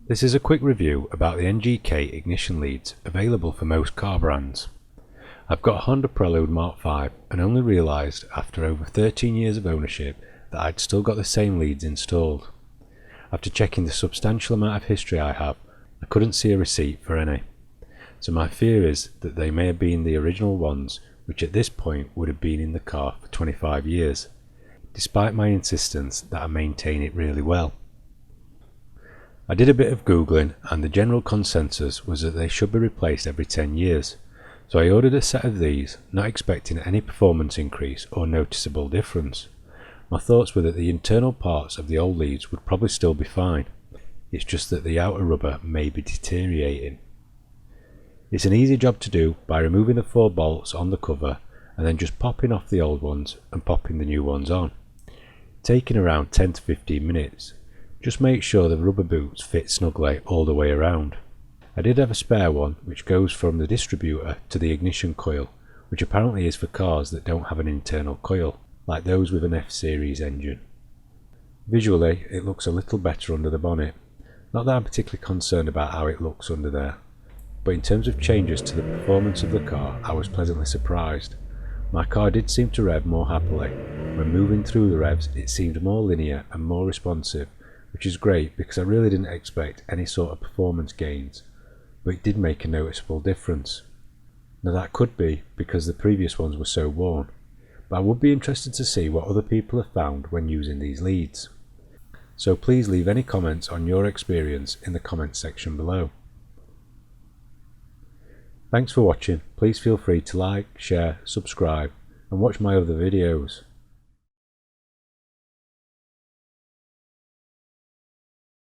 This is a quick review about the NGK ignition leads available for most car brands. I've got a Honda Prelude MK5 and only realised after over 13 years of ownership that I'd still got the same leads installed. After checking the substantial amount of history I have, I couldn't see a receipt for any. So my fear is that they may have been the original ones, which at this point would have been in the car for 25 years, despite my insistence that I maintain it really well. I did a bit of googling and the general consensus was that they should be replaced every 10 years, so I ordered a set of these, not expecting any performance increase or noticeable difference. My thoughts were that the internal parts of the old leads would probably still be fine, it's just that the outer rubber may be deteriorating. It's an easy job to do by removing the 4 bolts on the cover and then just popping off the old ones and popping the new ones on, taking around 10 to 15 minutes. Just make sure the rubber boots fit snugly all the way around. I did have a spare one which goes from the distributor to the ignition coil, which apparently is for cars that don't have an internal coil, like those with an F-series engine. Visually it looks a little better under the bonnet, not that I'm particularly concerned about how it looks under there, but in terms of changes to the performance of the car I was pleasantly surprised. My car did seem to rev more happily. When moving through the revs it seemed more linear and more responsive, which is great because I really didn't expect any sort of performance gains, but it did make a noticeable difference. Now that could be because the previous ones were so worn, but I would be interested to see what other people have found when using these leads. So please leave any comments on your experience in the comments section below. Thanks for watching. Please feel free to like, share, subscribe and watch my other videos.